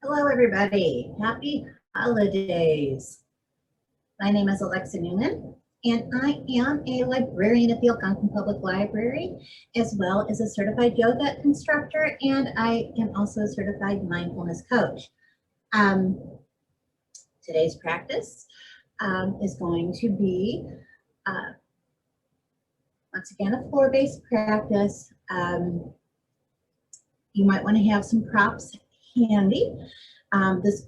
Hello, everybody. Happy holidays. My name is Alexa Newman, and I am a librarian at the Algonquin Public Library, as well as a certified yoga instructor, and I am also a certified mindfulness coach. Today's practice is going to be, once again, a floor-based practice. You might want to have some props handy. This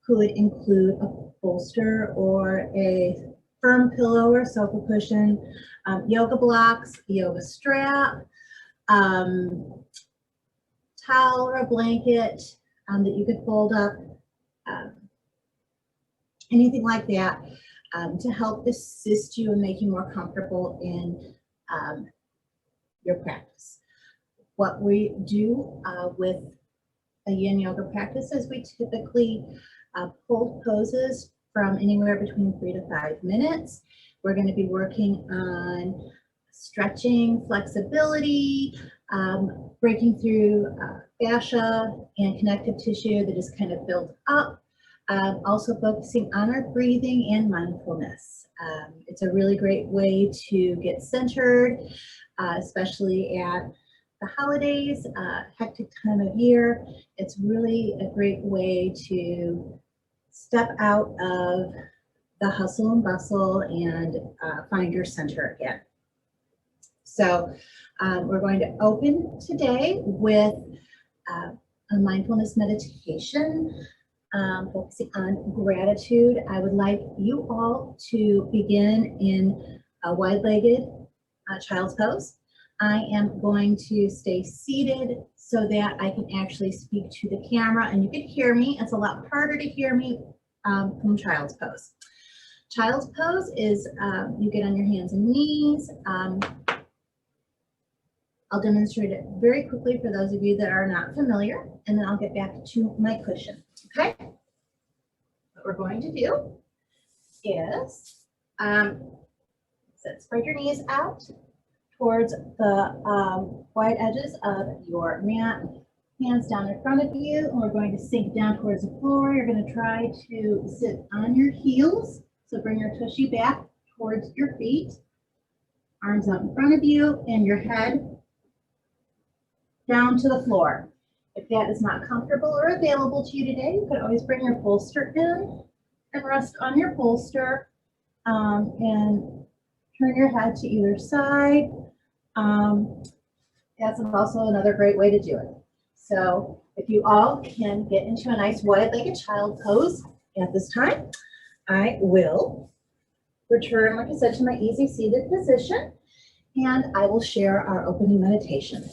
could include a bolster or a firm pillow or sofa cushion, yoga blocks, yoga strap, towel or a blanket that you could fold up, anything like that to help assist you and make you more comfortable in your practice. What we do with a Yin Yoga practice is we typically hold poses from anywhere between 3 to 5 minutes. We're going to be working on stretching, flexibility, breaking through fascia and connective tissue that is kind of built up. Also focusing on our breathing and mindfulness. It's a really great way to get centered, especially at the holidays, hectic time of year. It's really a great way to step out of the hustle and bustle and find your center again. So we're going to open today with a mindfulness meditation, focusing on gratitude. I would like you all to begin in a wide-legged child's pose. I am going to stay seated so that I can actually speak to the camera and you can hear me. It's a lot harder to hear me from child's pose. Child's pose is you get on your hands and knees. I'll demonstrate it very quickly for those of you that are not familiar, and then I'll get back to my cushion, okay? What we're going to do is spread your knees out towards the wide edges of your mat, hands down in front of you, and we're going to sink down towards the floor. You're going to try to sit on your heels, so bring your tushy back towards your feet, arms out in front of you, and your head down to the floor. If that is not comfortable or available to you today, you could always bring your bolster in and rest on your bolster and turn your head to either side. That's also another great way to do it. So if you all can get into a nice wide-legged child pose at this time, I will return, like I said, to my easy seated position, and I will share our opening meditation.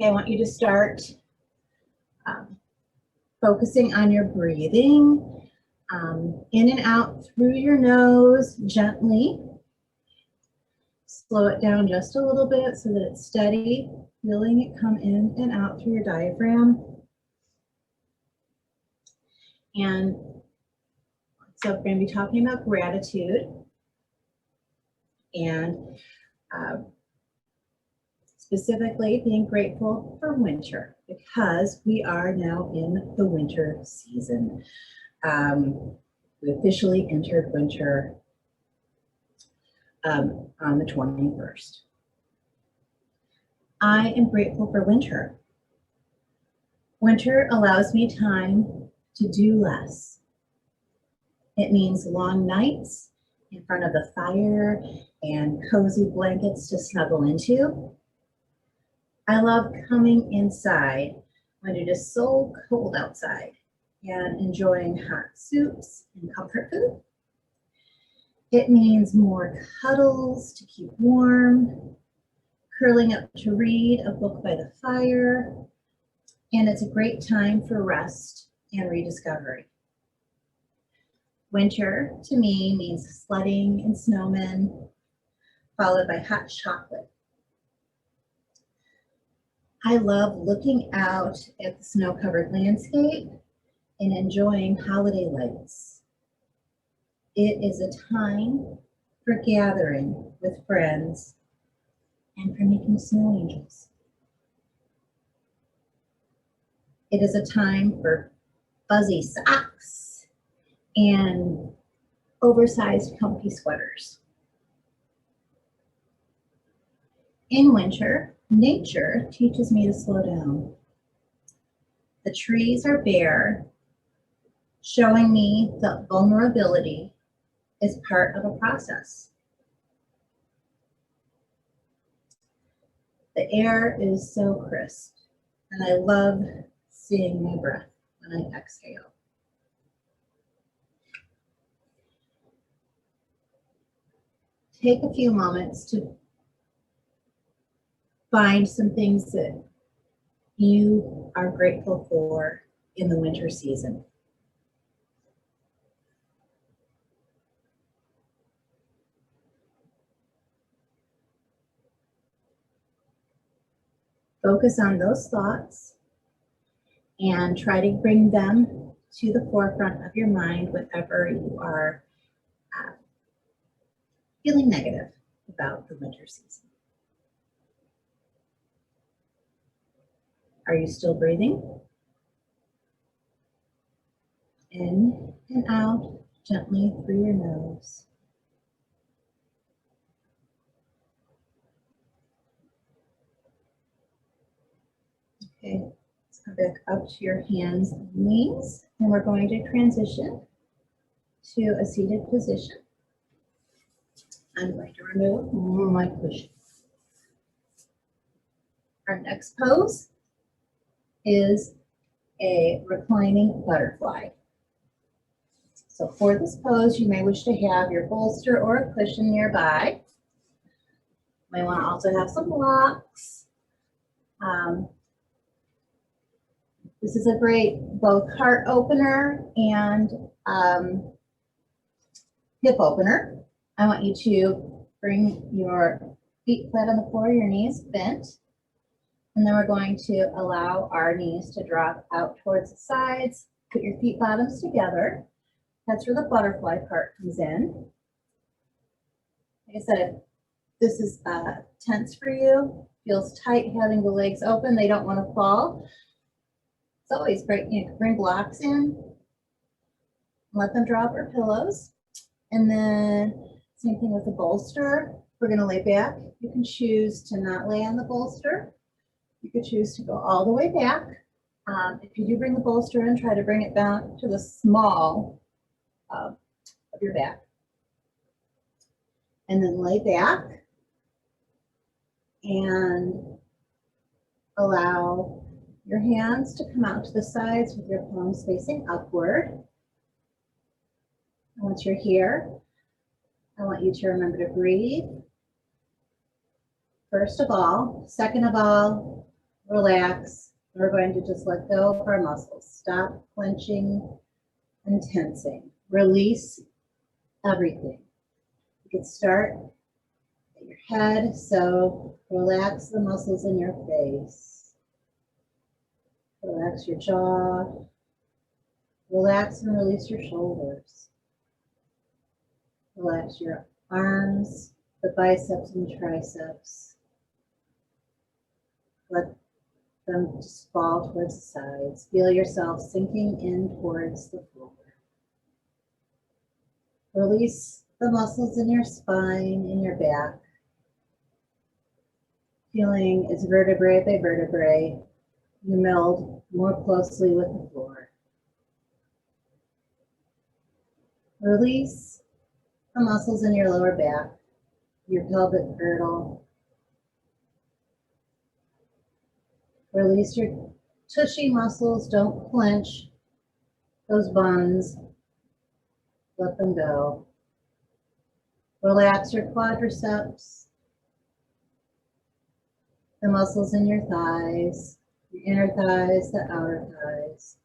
Okay, I want you to start focusing on your breathing. In and out through your nose gently. Slow it down just a little bit so that it's steady, feeling it come in and out through your diaphragm. And so we're going to be talking about gratitude and specifically being grateful for winter, because we are now in the winter season. We officially entered winter on the 21st. I am grateful for winter. Winter allows me time to do less. It means long nights in front of the fire and cozy blankets to snuggle into. I love coming inside when it is so cold outside and enjoying hot soups and comfort food. It means more cuddles to keep warm, curling up to read a book by the fire, and it's a great time for rest and rediscovery. Winter, to me, means sledding and snowmen, followed by hot chocolate. I love looking out at the snow-covered landscape and enjoying holiday lights. It is a time for gathering with friends and for making snow angels. It is a time for fuzzy socks and oversized comfy sweaters. In winter, nature teaches me to slow down. The trees are bare, showing me that vulnerability is part of a process. The air is so crisp, and I love seeing my breath when I exhale. Take a few moments to find some things that you are grateful for in the winter season. Focus on those thoughts and try to bring them to the forefront of your mind whenever you are feeling negative about the winter season. Are you still breathing? In and out gently through your nose. Okay, let's come back up to your hands and knees, and we're going to transition to a seated position. I'm going to remove my cushion. Our next pose is a reclining butterfly. So for this pose, you may wish to have your bolster or a cushion nearby. You may want to also have some blocks. This is a great both heart opener and hip opener. I want you to bring your feet flat on the floor, your knees bent. And then we're going to allow our knees to drop out towards the sides. Put your feet bottoms together. That's where the butterfly part comes in. Like I said, this is tense for you. Feels tight having the legs open. They don't want to fall. It's always great. You can bring blocks in. Let them drop or pillows. And then same thing with the bolster. We're going to lay back. You can choose to not lay on the bolster. You could choose to go all the way back. If you do bring the bolster in, try to bring it down to the small of your back. And then lay back and allow your hands to come out to the sides with your palms facing upward. Once you're here, I want you to remember to breathe. First of all. Second of all, relax. We're going to just let go of our muscles. Stop clenching and tensing. Release everything. You can start at your head, so relax the muscles in your face. Relax your jaw. Relax and release your shoulders. Relax your arms, the biceps and triceps. Let them just fall towards the sides. Feel yourself sinking in towards the floor. Release the muscles in your spine, in your back. Feeling as vertebrae by vertebrae, you meld more closely with the floor. Release the muscles in your lower back, your pelvic girdle. Release your tushy muscles. Don't clench those buns. Let them go. Relax your quadriceps, the muscles in your thighs, your inner thighs, the outer thighs.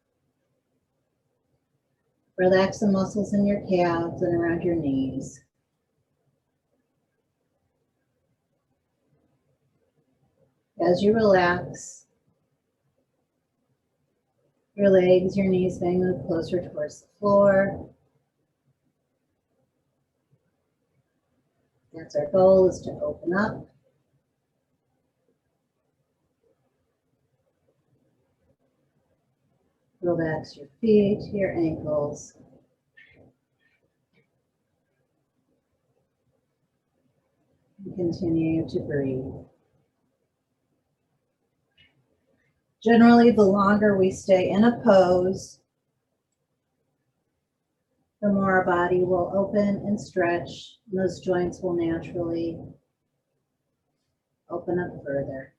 Relax the muscles in your calves and around your knees. As you relax, your legs, your knees may move closer towards the floor. That's our goal, is to open up. Relax your feet, your ankles. And continue to breathe. Generally, the longer we stay in a pose, the more our body will open and stretch, and those joints will naturally open up further.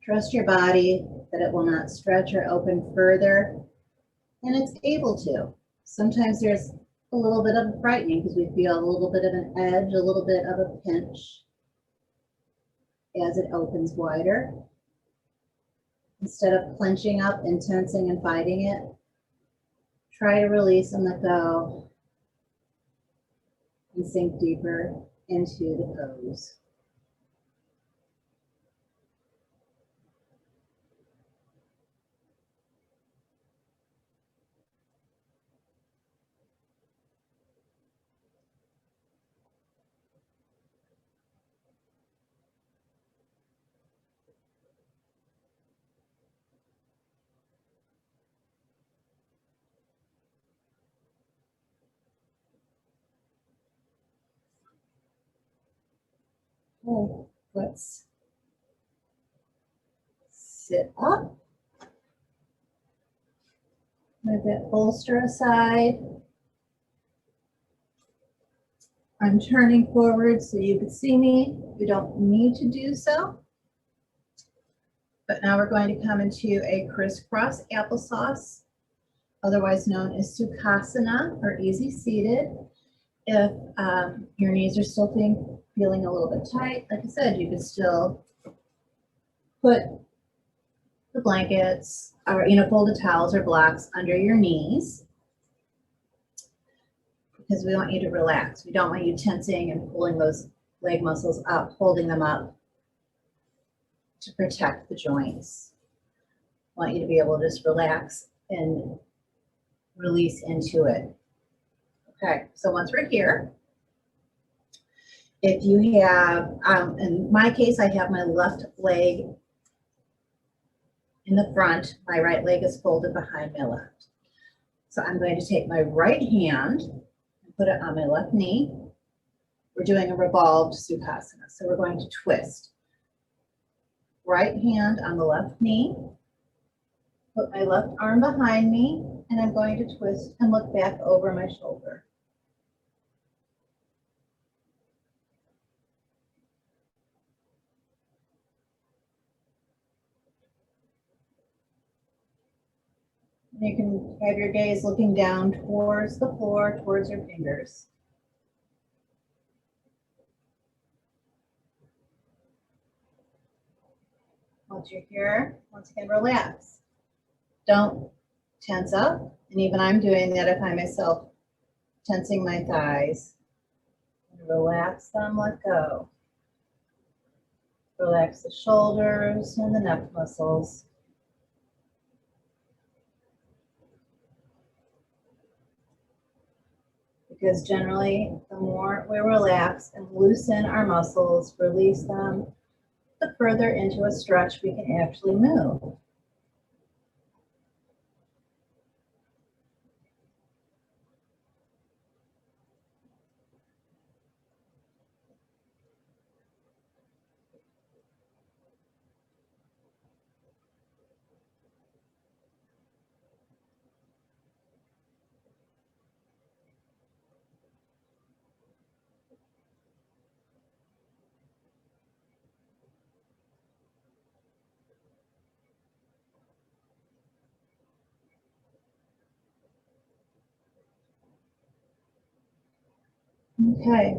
Trust your body that it will not stretch or open further, and it's able to. Sometimes there's a little bit of frightening because we feel a little bit of an edge, a little bit of a pinch as it opens wider. Instead of clenching up and tensing and fighting it, try to release and let go and sink deeper into the pose. Okay, let's sit up. Move that bolster aside. I'm turning forward so you can see me. You don't need to do so. But now we're going to come into a crisscross applesauce, otherwise known as Sukhasana or easy seated. If your knees are still feeling a little bit tight, like I said, you could still put the blankets or, folded towels or blocks under your knees because we want you to relax. We don't want you tensing and pulling those leg muscles up, holding them up to protect the joints. I want you to be able to just relax and release into it. Okay, so once we're here, if you have, in my case, I have my left leg in the front, my right leg is folded behind my left. So I'm going to take my right hand and put it on my left knee. We're doing a revolved Sukhasana, so we're going to twist. Right hand on the left knee, put my left arm behind me, and I'm going to twist and look back over my shoulder. You can have your gaze looking down towards the floor, towards your fingers. Once you're here, once again, relax. Don't tense up, and even I'm doing that. I find myself tensing my thighs. Relax them, let go. Relax the shoulders and the neck muscles. Because generally, the more we relax and loosen our muscles, release them, the further into a stretch we can actually move. Okay,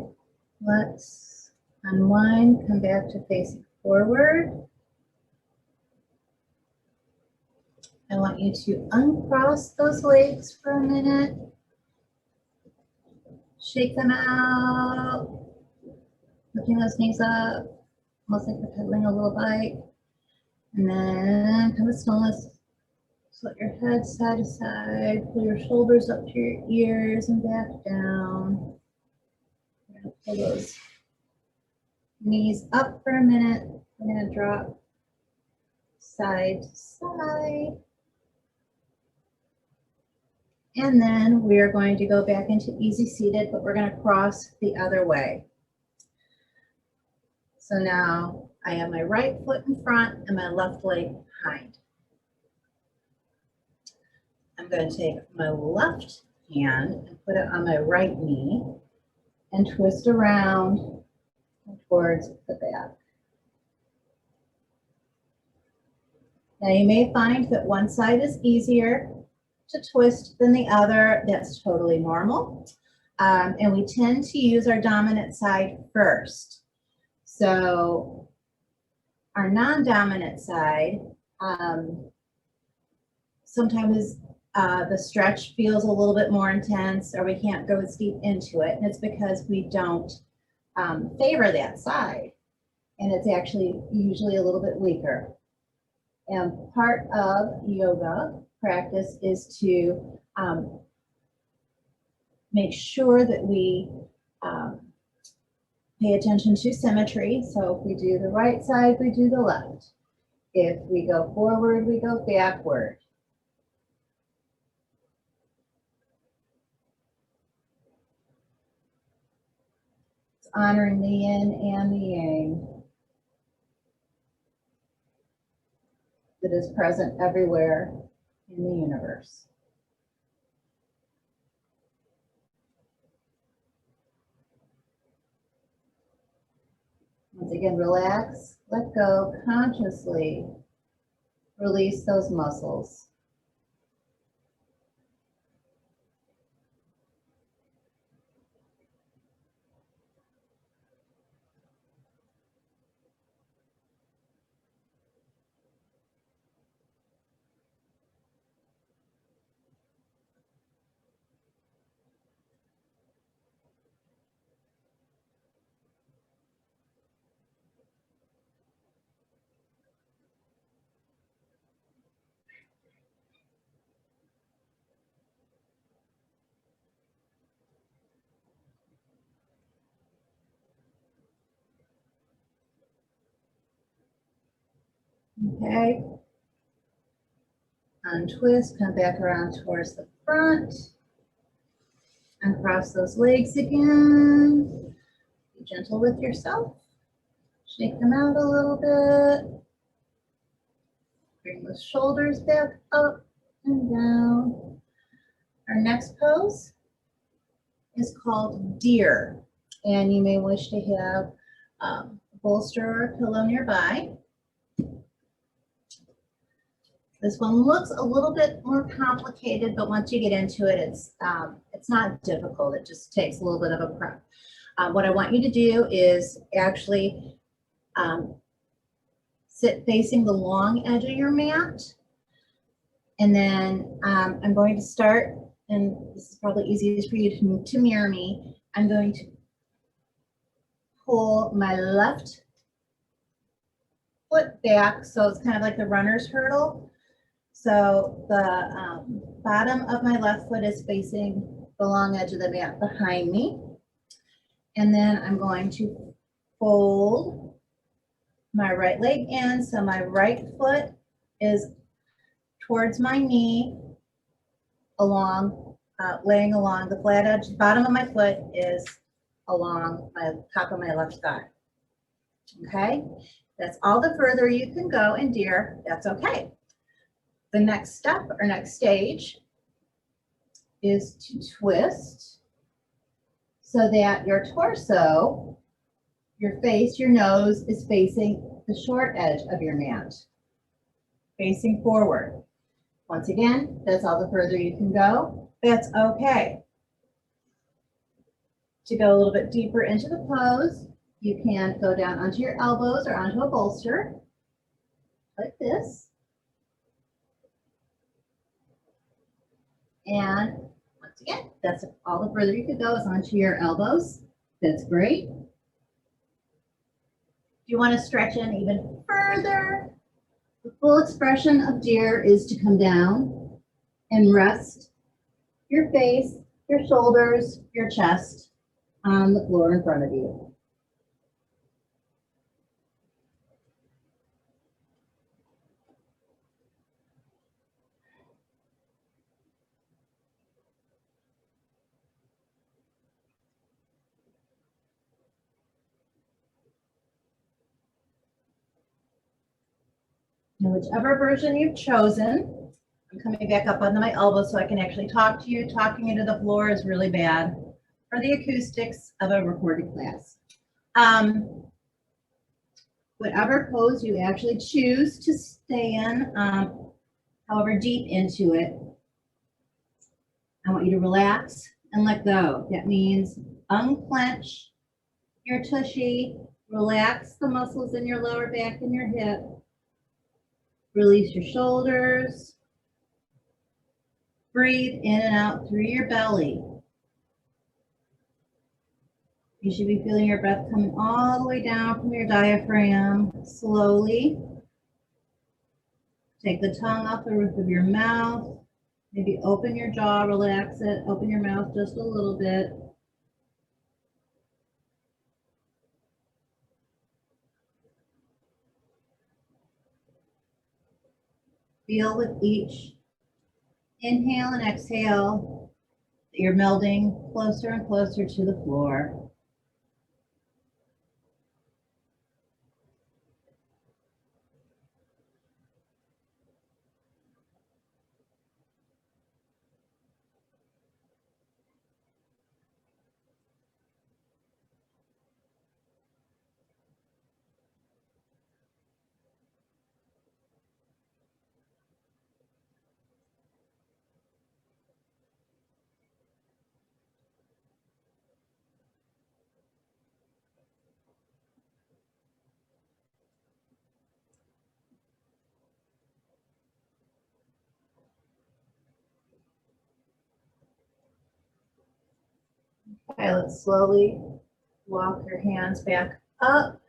let's unwind, come back to facing forward. I want you to uncross those legs for a minute. Shake them out. Lifting those knees up, almost like you're pedaling a little bike. And then come to stillness. Just let your head side to side. Pull your shoulders up to your ears and back down. Pull those knees up for a minute. We're going to drop side to side. And then we are going to go back into easy seated, but we're going to cross the other way. So now I have my right foot in front and my left leg behind. I'm going to take my left hand and put it on my right knee and twist around towards the back. Now you may find that one side is easier to twist than the other. That's totally normal. And we tend to use our dominant side first. So our non-dominant side, sometimes the stretch feels a little bit more intense, or we can't go as deep into it. And it's because we don't favor that side. And it's actually usually a little bit weaker. And part of yoga practice is to make sure that we pay attention to symmetry. So if we do the right side, we do the left. If we go forward, we go backward. It's honoring the yin and the yang that is present everywhere in the universe. Once again, relax, let go, consciously release those muscles. Okay. Untwist, come back around towards the front. Uncross those legs again. Be gentle with yourself. Shake them out a little bit. Bring the shoulders back up and down. Our next pose is called deer. And you may wish to have a bolster or a pillow nearby. This one looks a little bit more complicated, but once you get into it, it's not difficult. It just takes a little bit of a prep. What I want you to do is actually sit facing the long edge of your mat. And then I'm going to start, and this is probably easiest for you to mirror me. I'm going to pull my left foot back, so it's kind of like the runner's hurdle. So the bottom of my left foot is facing the long edge of the mat behind me. And then I'm going to fold my right leg in, so my right foot is towards my knee, laying along the flat edge. The bottom of my foot is along my top of my left thigh. Okay, that's all the further you can go in deer. That's okay. The next step or next stage is to twist so that your torso, your face, your nose is facing the short edge of your mat, facing forward. Once again, that's all the further you can go. That's okay. To go a little bit deeper into the pose, you can go down onto your elbows or onto a bolster, like this. And once again, that's all the further you could go is onto your elbows. That's great. If you want to stretch in even further, the full expression of deer is to come down and rest your face, your shoulders, your chest on the floor in front of you. And whichever version you've chosen, I'm coming back up onto my elbow so I can actually talk to you. Talking into the floor is really bad for the acoustics of a recorded class. Whatever pose you actually choose to stay in, however deep into it, I want you to relax and let go. That means unclench your tushy, relax the muscles in your lower back and your hip, release your shoulders, breathe in and out through your belly. You should be feeling your breath coming all the way down from your diaphragm. Slowly take the tongue off the roof of your mouth. Maybe open your jaw, relax it, open your mouth just a little bit. Feel with each inhale and exhale that you're melding closer and closer to the floor. Okay, let's slowly walk your hands back up.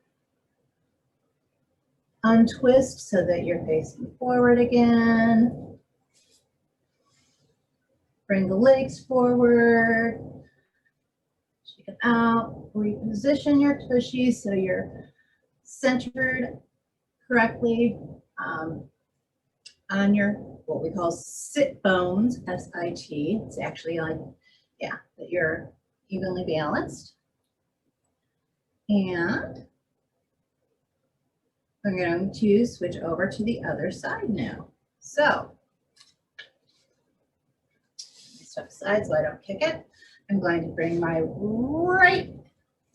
Untwist so that you're facing forward again. Bring the legs forward. Shake it out. Reposition your tushy so you're centered correctly on your, what we call sit bones, S-I-T. It's actually like, yeah, that you're evenly balanced. And I'm going to switch over to the other side now. So, step aside so I don't kick it. I'm going to bring my right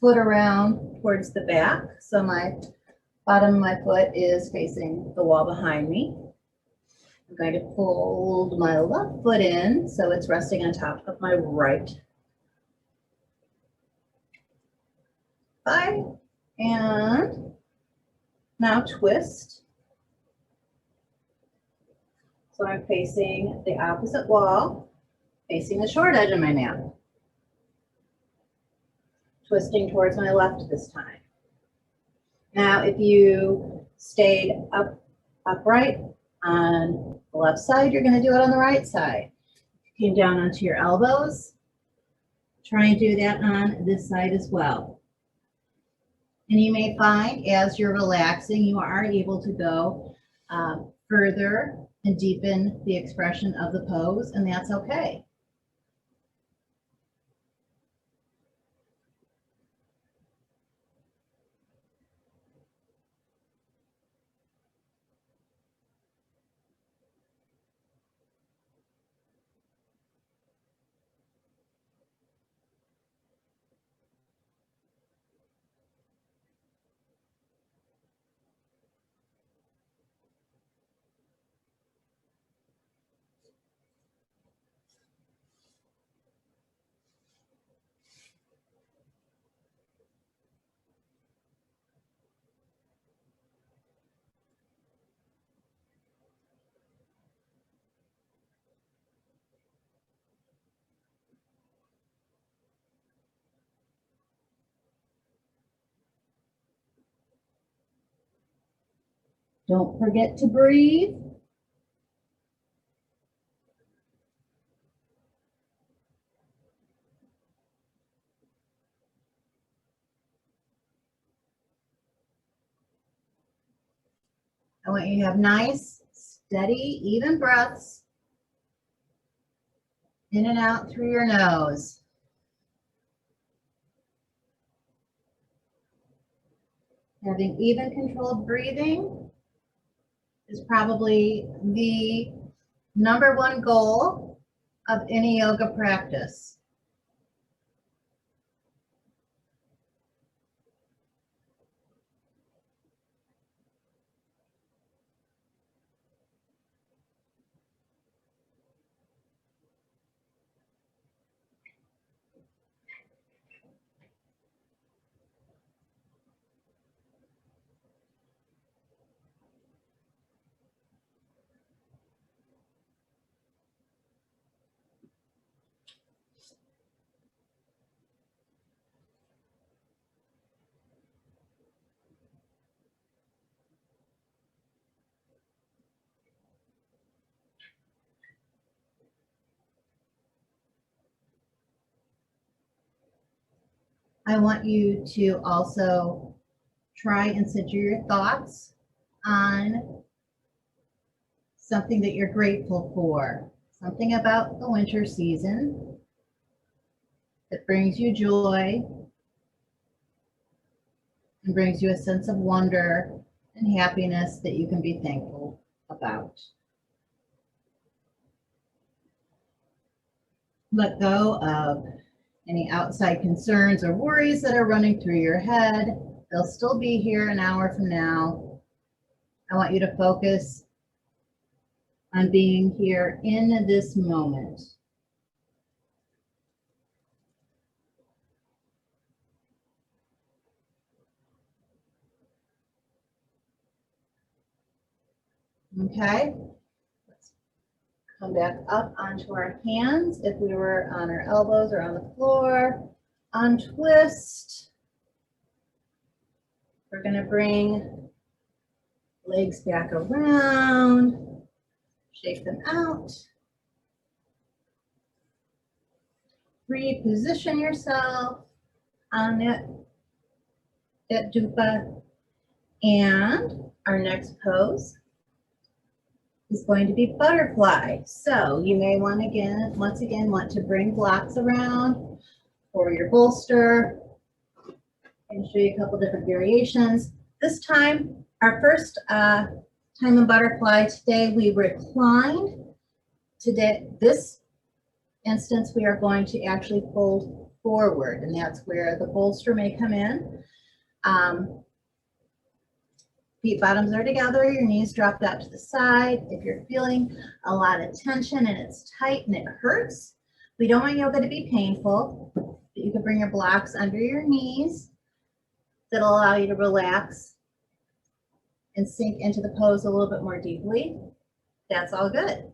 foot around towards the back. So my bottom of my foot is facing the wall behind me. I'm going to fold my left foot in so it's resting on top of my right thigh. And now twist. So I'm facing the opposite wall, facing the short edge of my mat. Twisting towards my left this time. Now, if you stayed upright on the left side, you're going to do it on the right side. Came down onto your elbows. Try and do that on this side as well. And you may find as you're relaxing, you are able to go further and deepen the expression of the pose, and that's okay. Don't forget to breathe. I want you to have nice, steady, even breaths in and out through your nose. Having even controlled breathing is probably the number one goal of any yoga practice. I want you to also try and center your thoughts on something that you're grateful for, something about the winter season that brings you joy and brings you a sense of wonder and happiness that you can be thankful about. Let go of any outside concerns or worries that are running through your head. They'll still be here an hour from now. I want you to focus on being here in this moment. Okay, let's come back up onto our hands. If we were on our elbows or on the floor, untwist. We're going to bring legs back around, shake them out. Reposition yourself on that dupa. And our next pose is going to be butterfly. So you may want once again want to bring blocks around for your bolster and show you a couple different variations. This time, our first time in butterfly today, we reclined. Today, this instance, we are going to actually fold forward, and that's where the bolster may come in. Feet bottoms are together, your knees dropped out to the side. If you're feeling a lot of tension and it's tight and it hurts, we don't want yoga to be painful, but you can bring your blocks under your knees. That'll allow you to relax and sink into the pose a little bit more deeply. That's all good.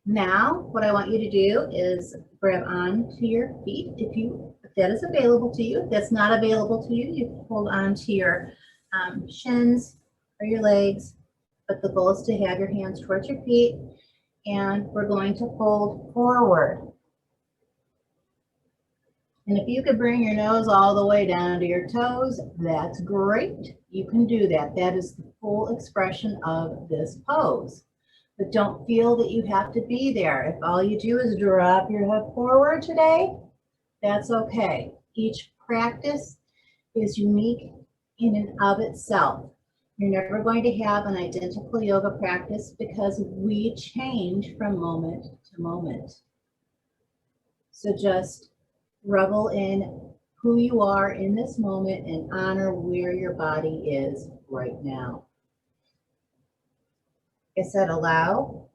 Now, what I want you to do is grab on to your feet if that is available to you. If that's not available to you, you can hold on to your shins or your legs, but the goal is to have your hands towards your feet, and we're going to fold forward. And if you could bring your nose all the way down to your toes, that's great. You can do that. That is the full expression of this pose. But don't feel that you have to be there. If all you do is drop your head forward today, that's okay. Each practice is unique in and of itself. You're never going to have an identical yoga practice because we change from moment to moment. So just revel in who you are in this moment and honor where your body is right now. Like I said, allow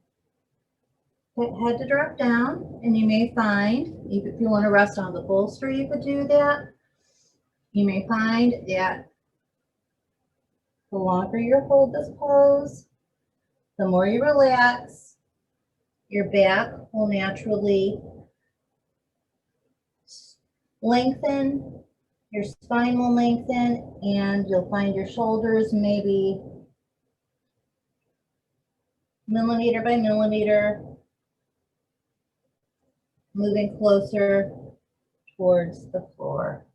that head to drop down, and you may find, if you want to rest on the bolster, you could do that. You may find that the longer you hold this pose, the more you relax, your back will naturally lengthen, your spine will lengthen, and you'll find your shoulders maybe millimeter by millimeter moving closer towards the floor.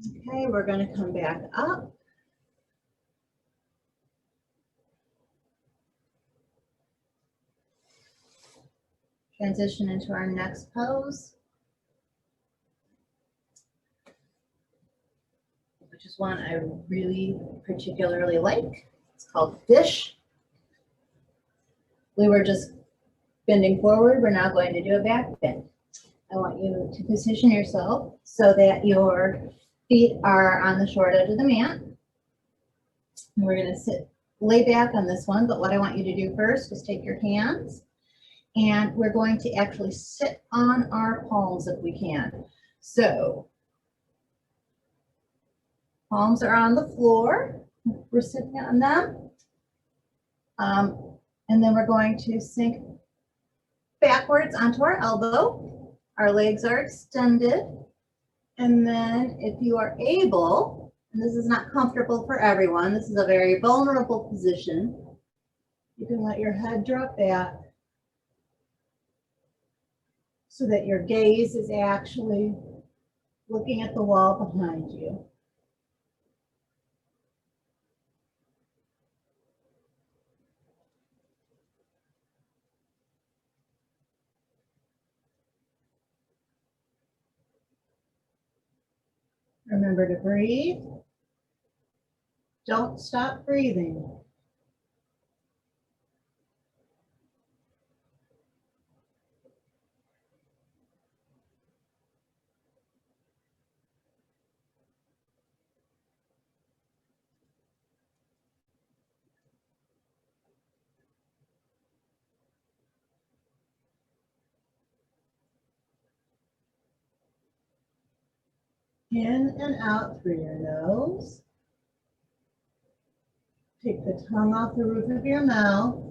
Okay, we're going to come back up. Transition into our next pose, which is one I really particularly like. It's called fish. We were just bending forward. We're now going to do a back bend. I want you to position yourself so that your feet are on the short edge of the mat. And we're going to lay back on this one, but what I want you to do first is take your hands and we're going to actually sit on our palms if we can. So palms are on the floor. We're sitting on them. And then we're going to sink backwards onto our elbow. Our legs are extended. And then if you are able, and this is not comfortable for everyone, this is a very vulnerable position, you can let your head drop back so that your gaze is actually looking at the wall behind you. Remember to breathe. Don't stop breathing. In and out through your nose. Take the tongue off the roof of your mouth.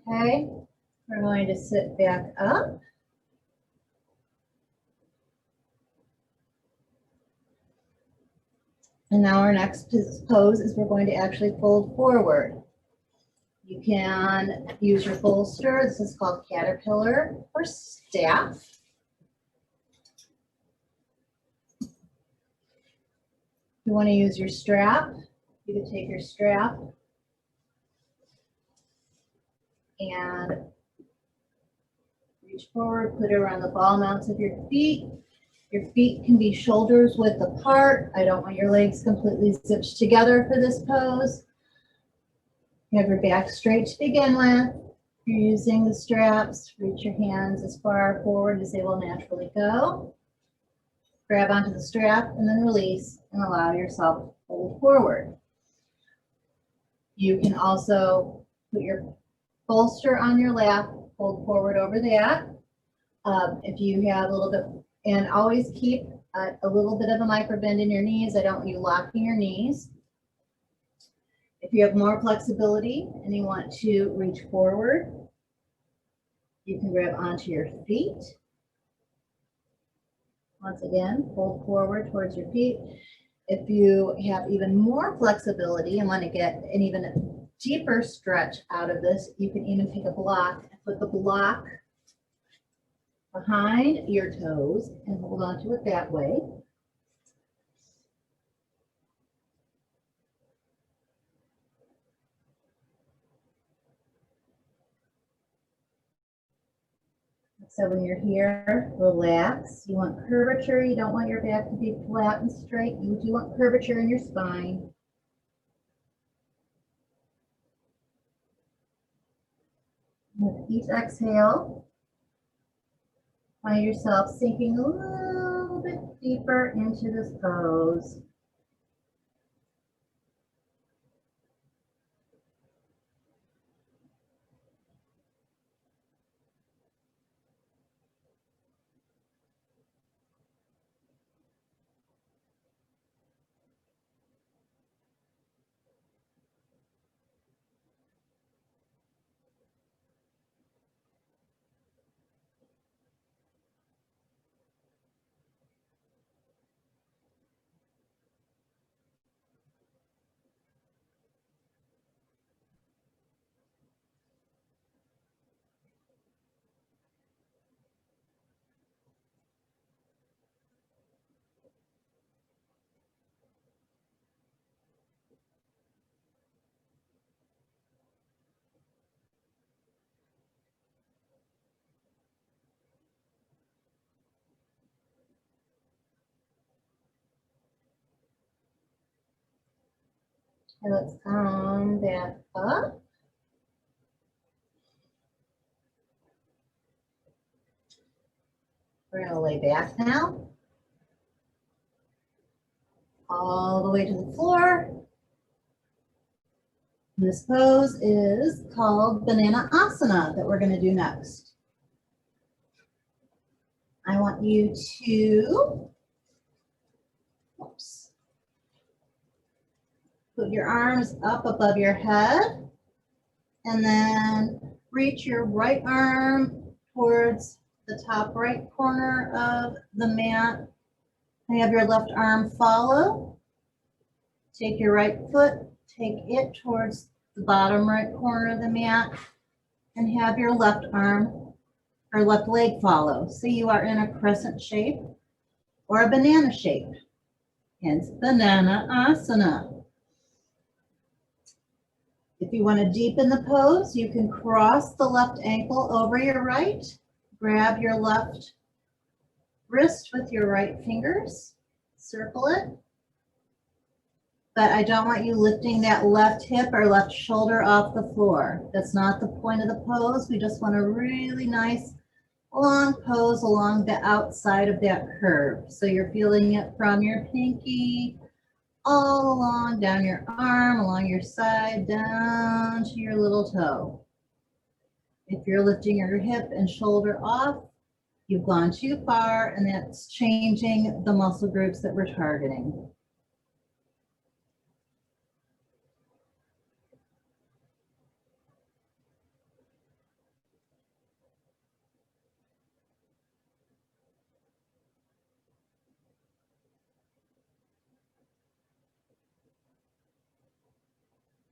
Okay, we're going to sit back up. And now our next pose is we're going to actually fold forward. You can use your bolster. This is called caterpillar or staff. You want to use your strap. You can take your strap and reach forward, put it around the ball mounts of your feet. Your feet can be shoulders width apart. I don't want your legs completely zipped together for this pose. You have your back straight to begin with. You're using the straps. Reach your hands as far forward as they will naturally go. Grab onto the strap and then release and allow yourself to fold forward. You can also put your bolster on your lap, fold forward over that. If you have a little bit, and always keep a little bit of a micro bend in your knees. I don't want you locking your knees. If you have more flexibility and you want to reach forward, you can grab onto your feet. Once again, fold forward towards your feet. If you have even more flexibility and want to get an even deeper stretch out of this, you can even take a block and put the block behind your toes and hold on to it that way. So when you're here, relax. You want curvature. You don't want your back to be flat and straight. You do want curvature in your spine. With each exhale, find yourself sinking a little bit deeper into this pose. Okay, let's come back up. We're going to lay back now, all the way to the floor. And this pose is called Banana Asana that we're going to do next. I want you to put your arms up above your head and then reach your right arm towards the top right corner of the mat. And have your left arm follow. Take your right foot, take it towards the bottom right corner of the mat, and have your left arm or left leg follow. So you are in a crescent shape or a banana shape, hence Banana Asana. If you want to deepen the pose, you can cross the left ankle over your right, grab your left wrist with your right fingers, circle it. But I don't want you lifting that left hip or left shoulder off the floor. That's not the point of the pose. We just want a really nice long pose along the outside of that curve. So you're feeling it from your pinky all along, down your arm, along your side, down to your little toe. If you're lifting your hip and shoulder off, you've gone too far, and that's changing the muscle groups that we're targeting.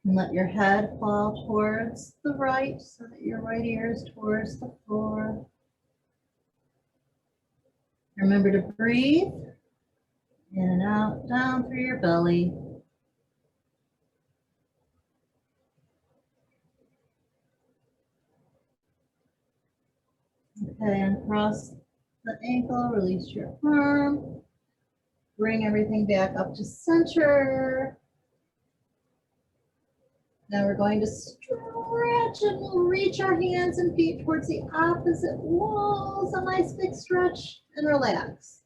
And let your head fall towards the right so that your right ear is towards the floor. Remember to breathe in and out, down through your belly. Okay, uncross the ankle, release your arm. Bring everything back up to center. Now we're going to stretch and reach our hands and feet towards the opposite walls. A nice big stretch and relax.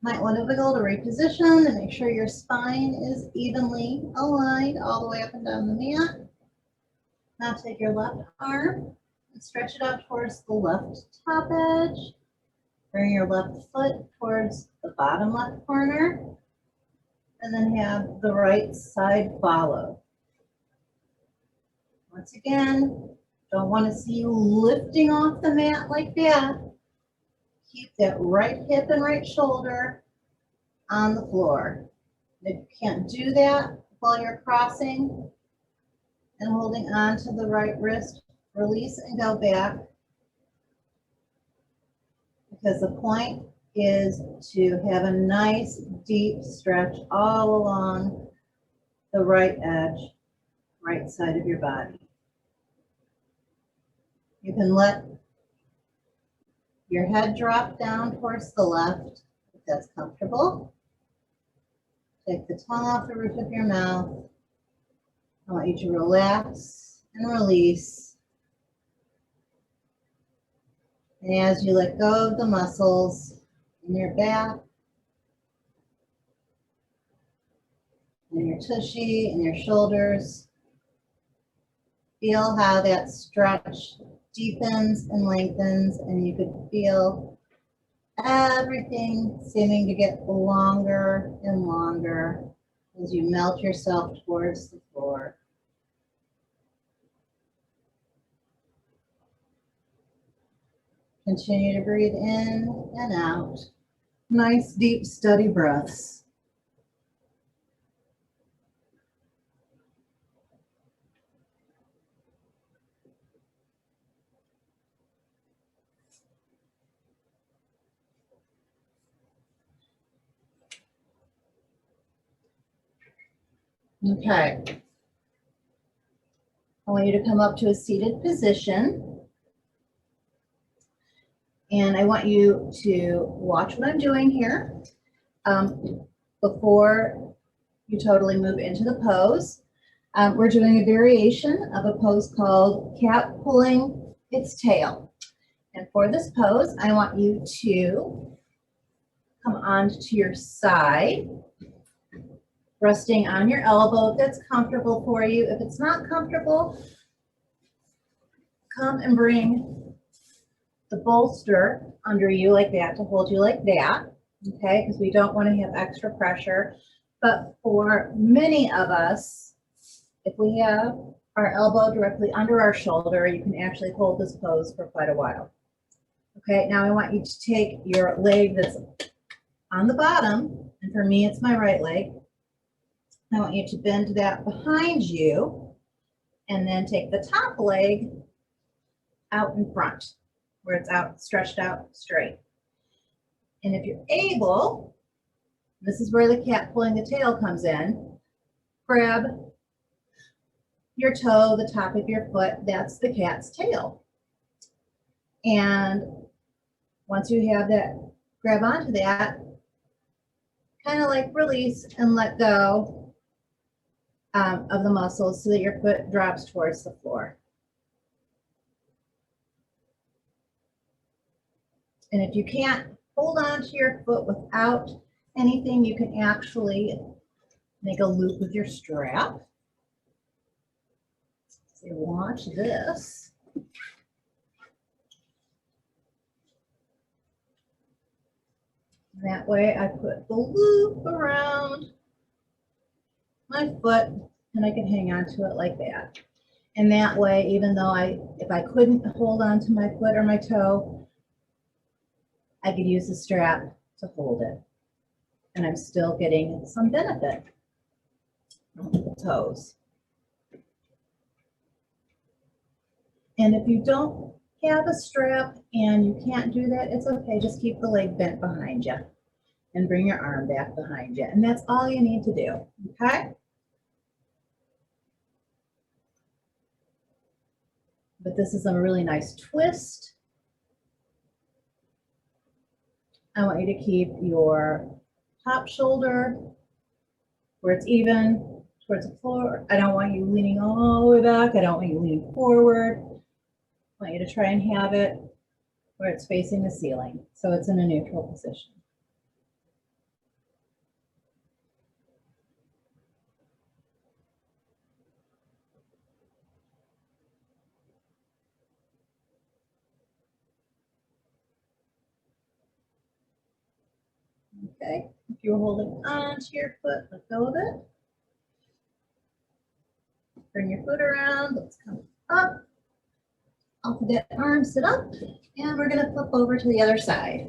Might want to wiggle to reposition and make sure your spine is evenly aligned all the way up and down the mat. Now take your left arm and stretch it out towards the left top edge. Bring your left foot towards the bottom left corner. And then have the right side follow. Once again, don't want to see you lifting off the mat like that. Keep that right hip and right shoulder on the floor. If you can't do that while you're crossing and holding on to the right wrist, release and go back. Because the point is to have a nice deep stretch all along the right edge, right side of your body. You can let your head drop down towards the left if that's comfortable. Take the tongue off the roof of your mouth. I want you to relax and release. And as you let go of the muscles in your back, and your tushy and your shoulders, feel how that stretch deepens and lengthens, and you could feel everything seeming to get longer and longer as you melt yourself towards the floor. Continue to breathe in and out. Nice, deep, steady breaths. Okay. I want you to come up to a seated position. And I want you to watch what I'm doing here. Before you totally move into the pose. We're doing a variation of a pose called cat pulling its tail. And for this pose, I want you to come onto your side, resting on your elbow if that's comfortable for you. If it's not comfortable, come and bring the bolster under you like that to hold you like that, okay? Because we don't want to have extra pressure. But for many of us, if we have our elbow directly under our shoulder, you can actually hold this pose for quite a while. Okay, now I want you to take your leg that's on the bottom, and for me it's my right leg. I want you to bend that behind you, and then take the top leg out in front, where it's out, stretched out straight. And if you're able, this is where the cat pulling the tail comes in, grab your toe, the top of your foot, that's the cat's tail. And once you have that, grab onto that, kind of like release and let go of the muscles so that your foot drops towards the floor. And if you can't hold on to your foot without anything, you can actually make a loop with your strap. So watch this. That way I put the loop around my foot and I can hang on to it like that. And that way, even though if I couldn't hold on to my foot or my toe, I could use the strap to hold it. And I'm still getting some benefit on the toes. And if you don't have a strap and you can't do that, it's okay. Just keep the leg bent behind you and bring your arm back behind you. And that's all you need to do, okay? But this is a really nice twist. I want you to keep your top shoulder where it's even towards the floor. I don't want you leaning all the way back. I don't want you leaning forward. I want you to try and have it where it's facing the ceiling, so it's in a neutral position. Okay, if you're holding on to your foot, let go of it. Bring your foot around, let's come up. Off of that arm, sit up, and we're gonna flip over to the other side.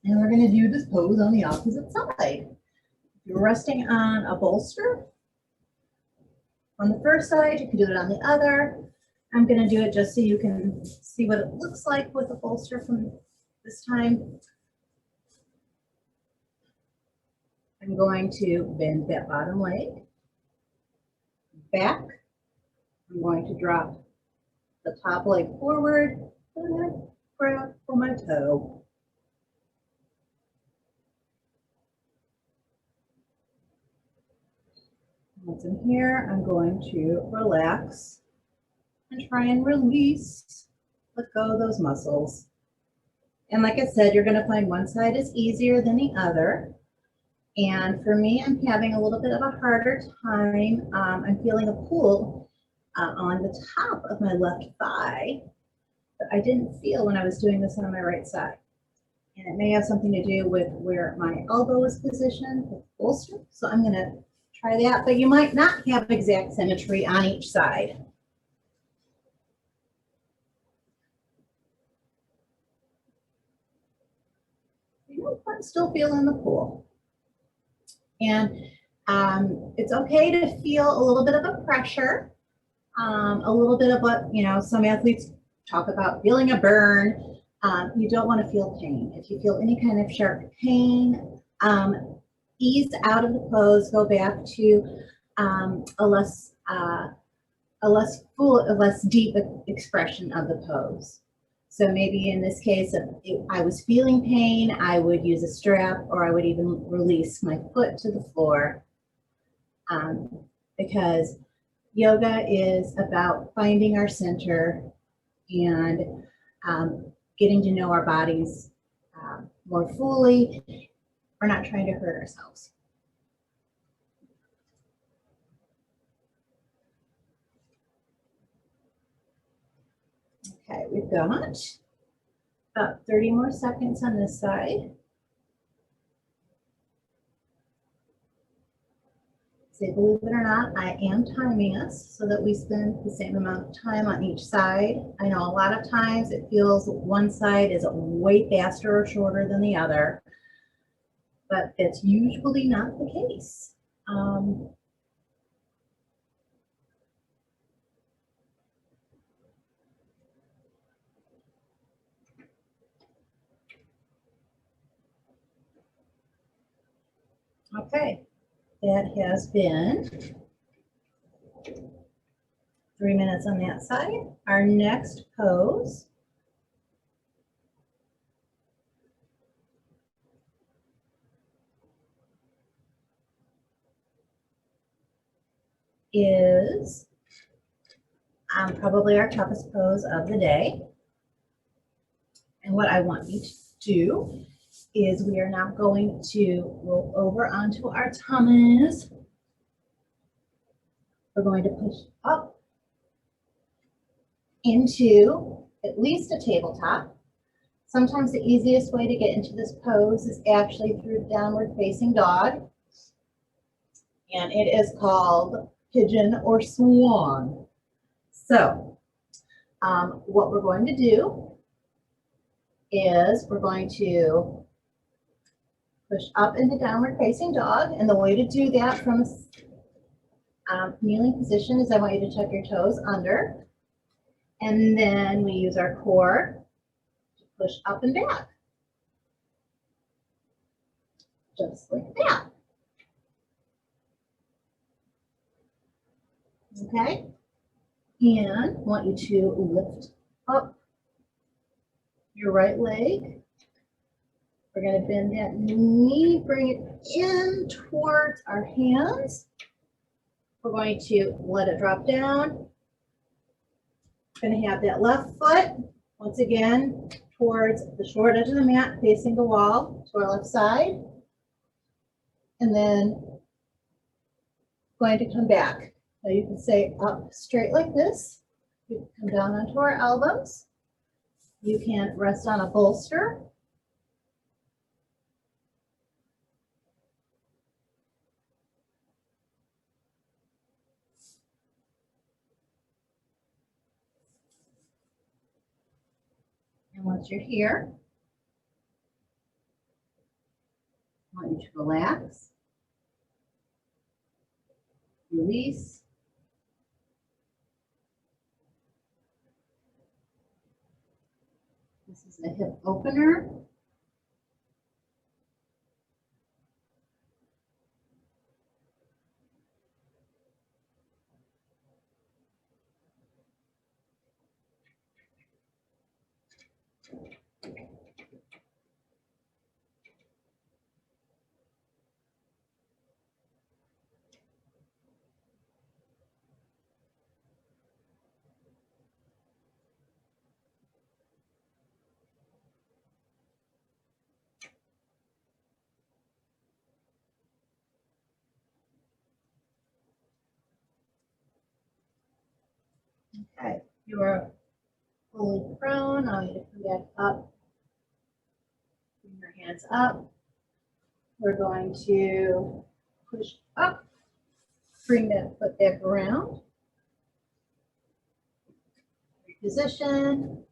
And we're gonna do this pose on the opposite side. If you're resting on a bolster on the first side, you can do it on the other. I'm gonna do it just so you can see what it looks like with a bolster from this time. I'm going to bend that bottom leg back. I'm going to drop the top leg forward and then grab for my toe. Once I'm here, I'm going to relax and try and release, let go of those muscles. And like I said, you're going to find one side is easier than the other. And for me, I'm having a little bit of a harder time. I'm feeling a pull on the top of my left thigh that I didn't feel when I was doing this on my right side. And it may have something to do with where my elbow is positioned with the bolster. So I'm going to try that, but you might not have exact symmetry on each side. I'm still feeling the pull. And it's okay to feel a little bit of a pressure, a little bit of what, some athletes talk about feeling a burn. You don't want to feel pain. If you feel any kind of sharp pain, ease out of the pose, go back to a less deep expression of the pose. So maybe in this case, if I was feeling pain, I would use a strap, or I would even release my foot to the floor, because yoga is about finding our center and getting to know our bodies more fully. We're not trying to hurt ourselves. Okay, we've got about 30 more seconds on this side. So believe it or not, I am timing us so that we spend the same amount of time on each side. I know a lot of times it feels one side is way faster or shorter than the other, but it's usually not the case. Okay, that has been 3 minutes on that side. Our next pose is probably our toughest pose of the day. And what I want you to do is we are now going to roll over onto our tummies. We're going to push up into at least a tabletop. Sometimes the easiest way to get into this pose is actually through downward facing dog. And it is called pigeon or swan. So what we're going to do is we're going to push up into downward facing dog. And the way to do that from a kneeling position is I want you to tuck your toes under. And then we use our core to push up and back. Just like that. Okay? And I want you to lift up your right leg. We're going to bend that knee, bring it in towards our hands. We're going to let it drop down. We're going to have that left foot, once again, towards the short edge of the mat, facing the wall to our left side. And then going to come back. Now you can stay up straight like this. You can come down onto our elbows. You can rest on a bolster. And once you're here, I want you to relax, release, this is a hip opener. Okay, you are fully prone. I want you to come back up. Bring your hands up. We're going to push up. Bring that foot back around. Reposition.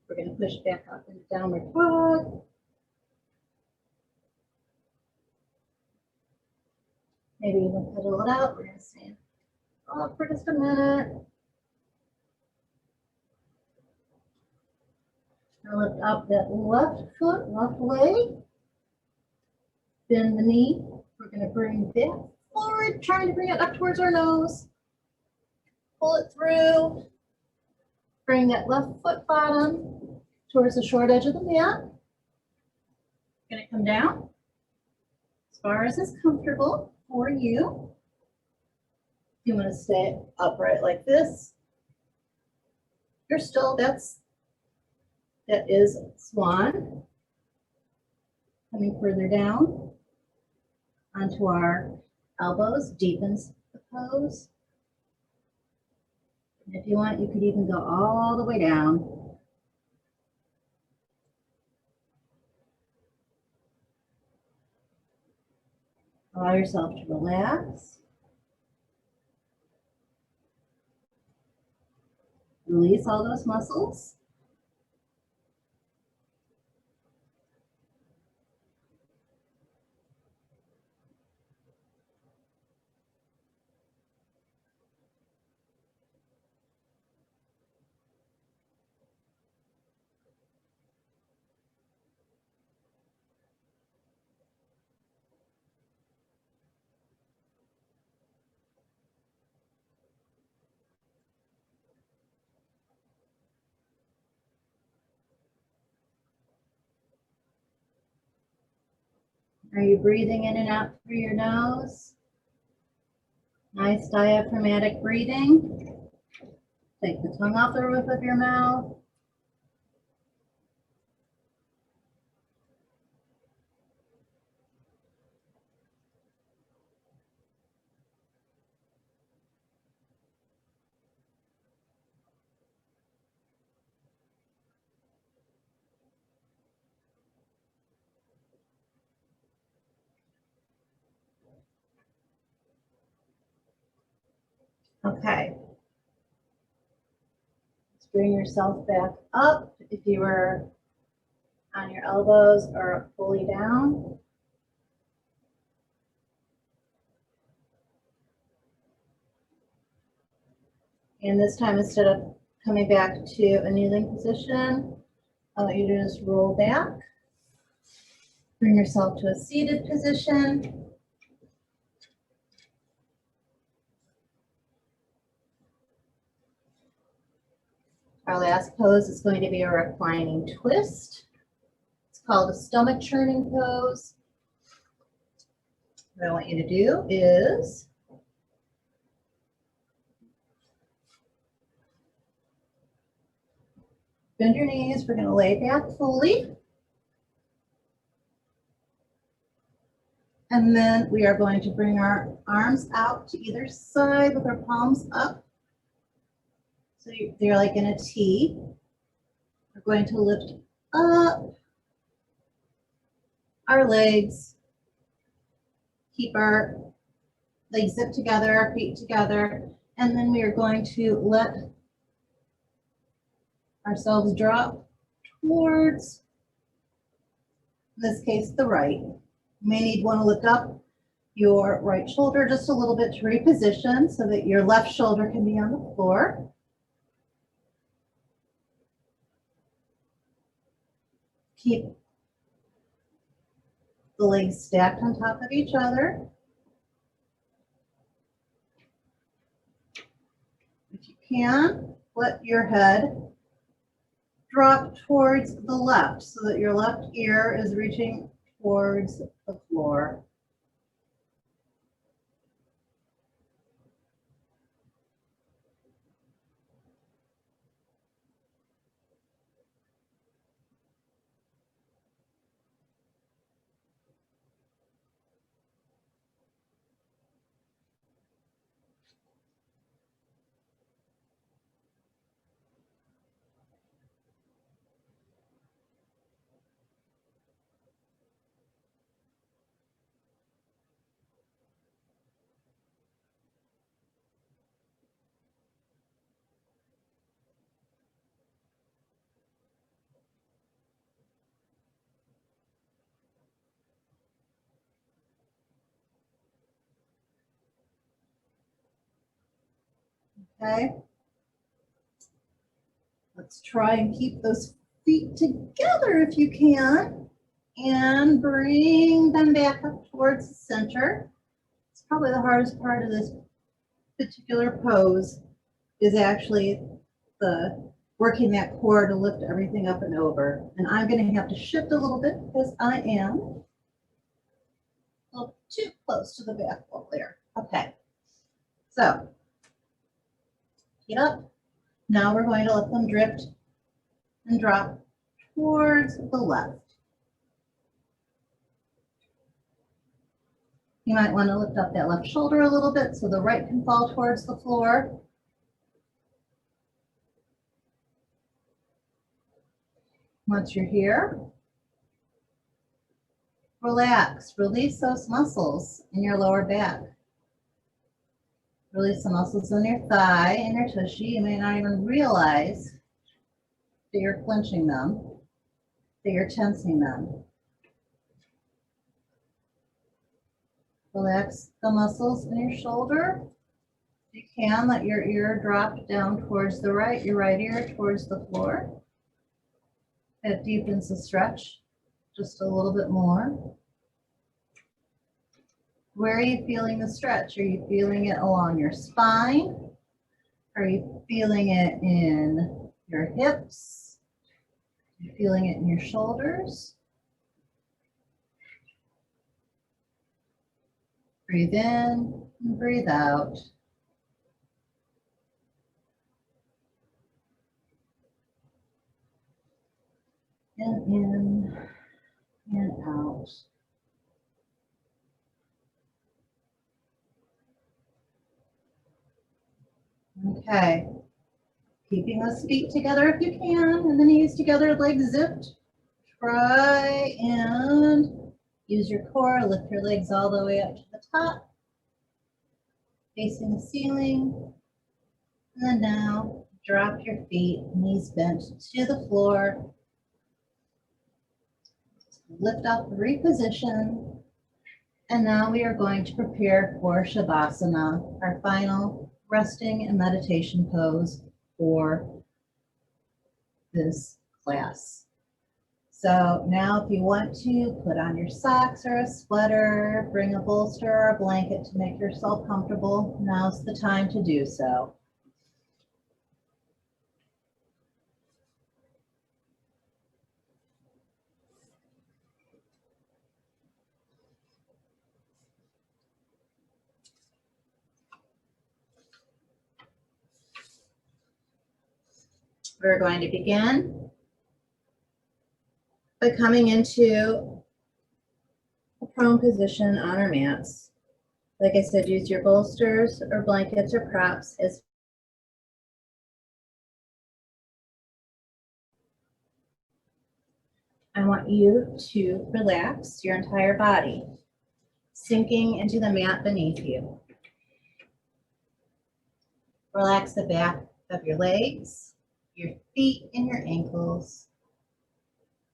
We're going to push back up into downward dog. Maybe even pedal it out. We're going to stand up for just a minute. Now lift up that left foot, left leg. Bend the knee. We're going to bring that forward, trying to bring it up towards our nose. Pull it through. Bring that left foot bottom towards the short edge of the mat. Going to come down as far as is comfortable for you. You want to stay upright like this. You're still, that is swan. Coming further down onto our elbows, deepens the pose. And if you want, you could even go all the way down. Allow yourself to relax. Release all those muscles. Are you breathing in and out through your nose? Nice diaphragmatic breathing. Take the tongue off the roof of your mouth. Okay. Let's bring yourself back up if you were on your elbows or fully down. And this time, instead of coming back to a kneeling position, I want you to just roll back. Bring yourself to a seated position. Our last pose is going to be a reclining twist. It's called a stomach churning pose. What I want you to do is bend your knees. We're going to lay back fully. And then we are going to bring our arms out to either side with our palms up. So they're like in a T. We're going to lift up our legs. Keep our legs zipped together, our feet together. And then we are going to let ourselves drop towards, in this case, the right. You may want to lift up your right shoulder just a little bit to reposition so that your left shoulder can be on the floor. Keep the legs stacked on top of each other. If you can, let your head drop towards the left so that your left ear is reaching towards the floor. Okay. Let's try and keep those feet together if you can. And bring them back up towards the center. It's probably the hardest part of this particular pose is actually the working that core to lift everything up and over. And I'm going to have to shift a little bit because I am a little too close to the back wall there. Okay, so get up. Now we're going to let them drift and drop towards the left. You might want to lift up that left shoulder a little bit so the right can fall towards the floor. Once you're here, relax, release those muscles in your lower back. Release the muscles in your thigh and your tushy. You may not even realize that you're clenching them, that you're tensing them. Relax the muscles in your shoulder. If you can, let your ear drop down towards the right, your right ear towards the floor. That deepens the stretch just a little bit more. Where are you feeling the stretch? Are you feeling it along your spine? Are you feeling it in your hips? Are you feeling it in your shoulders? Breathe in and breathe out. And in and out. Okay. Keeping those feet together if you can, and the knees together, legs zipped. Try and use your core, lift your legs all the way up to the top, facing the ceiling. And then now, drop your feet, knees bent to the floor. Lift up, reposition. And now we are going to prepare for Shavasana, our final resting and meditation pose for this class. So now if you want to, put on your socks or a sweater, bring a bolster or a blanket to make yourself comfortable. Now's the time to do so. We're going to begin by coming into a prone position on our mats. Like I said, use your bolsters or blankets or props as I want you to relax your entire body, sinking into the mat beneath you. Relax the back of your legs, your feet and your ankles.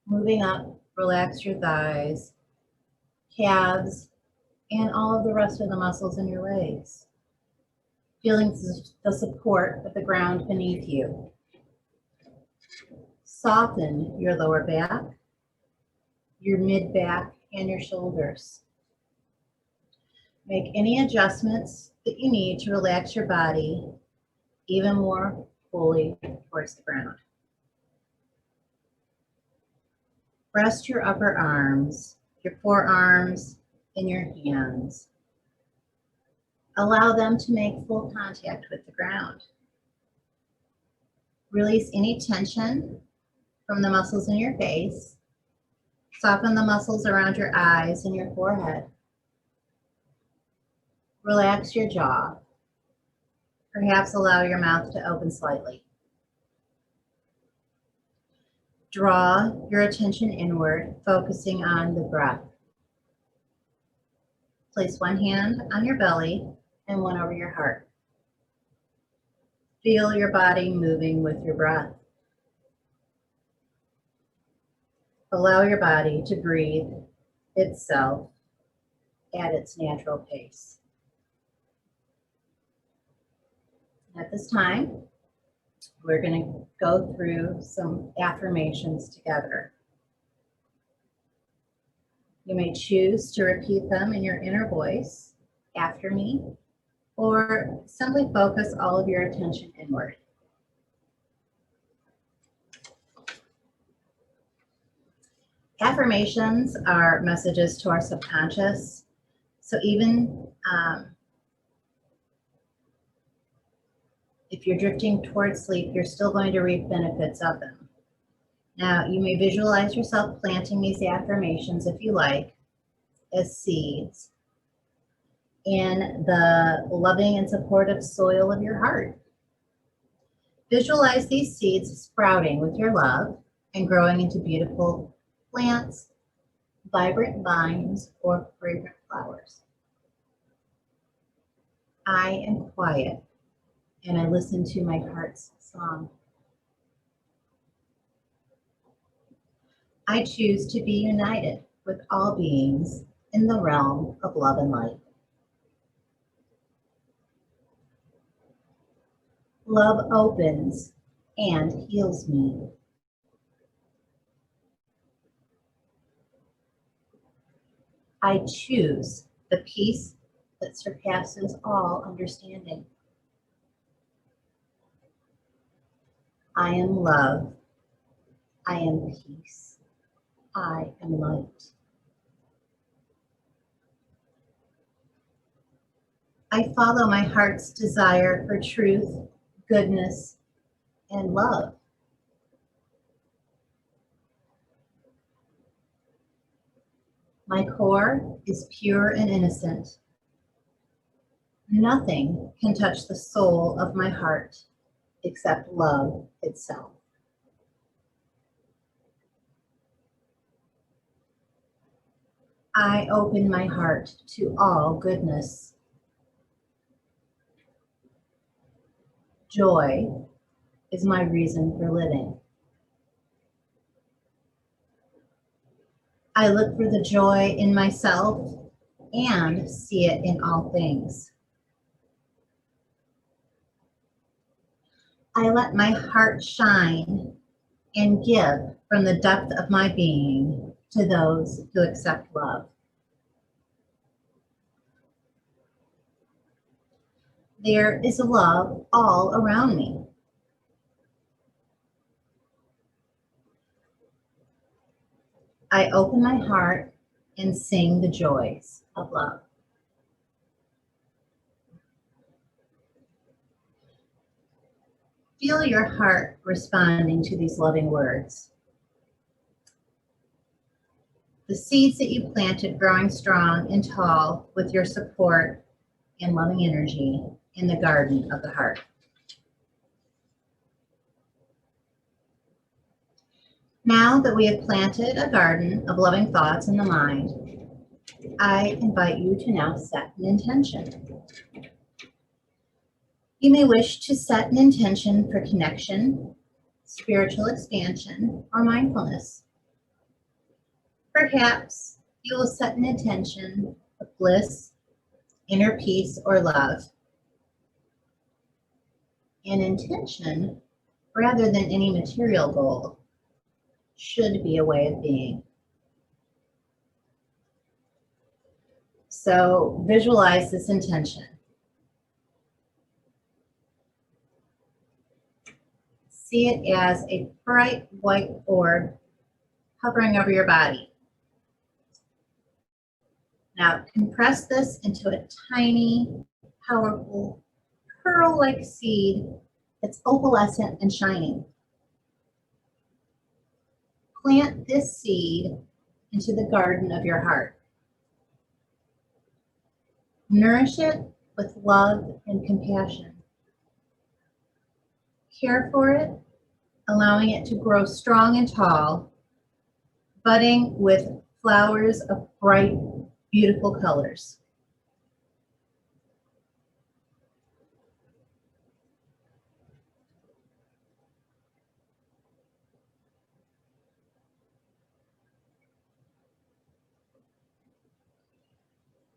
Moving up, relax your thighs, calves, and all of the rest of the muscles in your legs. Feeling the support of the ground beneath you. Soften your lower back, your mid-back, and your shoulders. Make any adjustments that you need to relax your body even more fully towards the ground. Rest your upper arms, your forearms, and your hands. Allow them to make full contact with the ground. Release any tension from the muscles in your face. Soften the muscles around your eyes and your forehead. Relax your jaw. Perhaps allow your mouth to open slightly. Draw your attention inward, focusing on the breath. Place one hand on your belly and one over your heart. Feel your body moving with your breath. Allow your body to breathe itself at its natural pace. At this time, we're going to go through some affirmations together. You may choose to repeat them in your inner voice after me, or simply focus all of your attention inward. Affirmations are messages to our subconscious. So even if you're drifting towards sleep, you're still going to reap benefits of them. Now, you may visualize yourself planting these affirmations, if you like, as seeds in the loving and supportive soil of your heart. Visualize these seeds sprouting with your love and growing into beautiful plants, vibrant vines, or fragrant flowers. I am quiet and I listen to my heart's song. I choose to be united with all beings in the realm of love and light. Love opens and heals me. I choose the peace that surpasses all understanding. I am love. I am peace. I am light. I follow my heart's desire for truth, goodness, and love. My core is pure and innocent. Nothing can touch the soul of my heart except love itself. I open my heart to all goodness. Joy is my reason for living. I look for the joy in myself and see it in all things. I let my heart shine and give from the depth of my being to those who accept love. There is love all around me. I open my heart and sing the joys of love. Feel your heart responding to these loving words. The seeds that you planted growing strong and tall with your support and loving energy in the garden of the heart. Now that we have planted a garden of loving thoughts in the mind, I invite you to now set an intention. You may wish to set an intention for connection, spiritual expansion, or mindfulness. Perhaps you will set an intention of bliss, inner peace, or love. An intention, rather than any material goal, should be a way of being. So visualize this intention. See it as a bright white orb hovering over your body. Now compress this into a tiny, powerful, pearl-like seed that's opalescent and shining. Plant this seed into the garden of your heart. Nourish it with love and compassion. Care for it, allowing it to grow strong and tall, budding with flowers of bright, beautiful colors.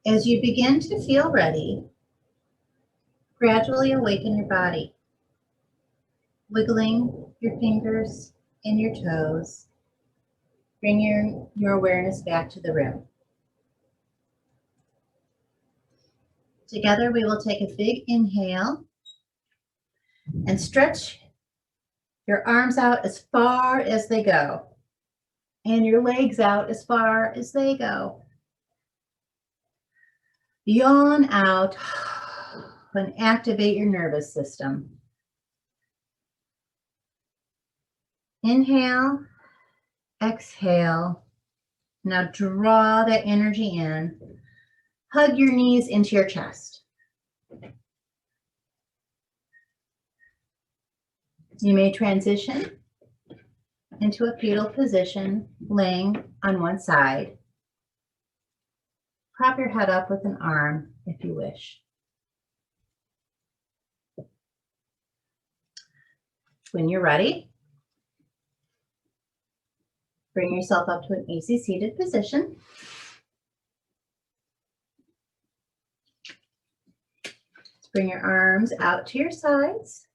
As you begin to feel ready, gradually awaken your body, wiggling your fingers and your toes. Bring your awareness back to the room. Together we will take a big inhale and stretch your arms out as far as they go. and your legs out as far as they go. Yawn out and activate your nervous system. Inhale, exhale. Now draw that energy in. Hug your knees into your chest. You may transition into a fetal position, laying on one side. Prop your head up with an arm if you wish. When you're ready, bring yourself up to an easy seated position. Bring your arms out to your sides.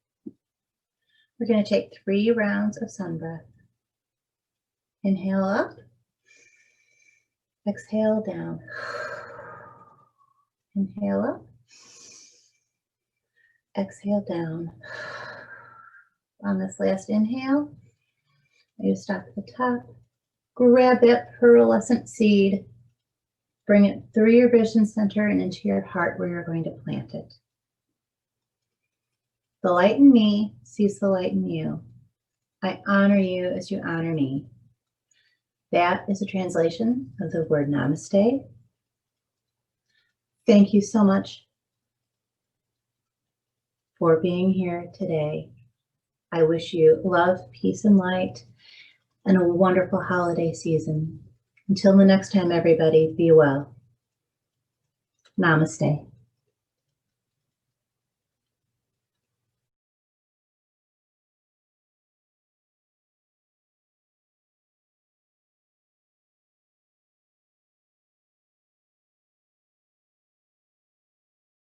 We're going to take 3 rounds of sun breath. Inhale up. Exhale down. Inhale up. Exhale down. On this last inhale, you stop at the top. Grab that pearlescent seed. Bring it through your vision center and into your heart where you're going to plant it. The light in me sees the light in you. I honor you as you honor me. That is a translation of the word namaste. Thank you so much for being here today. I wish you love, peace, and light, and a wonderful holiday season. Until the next time, everybody, be well. Namaste.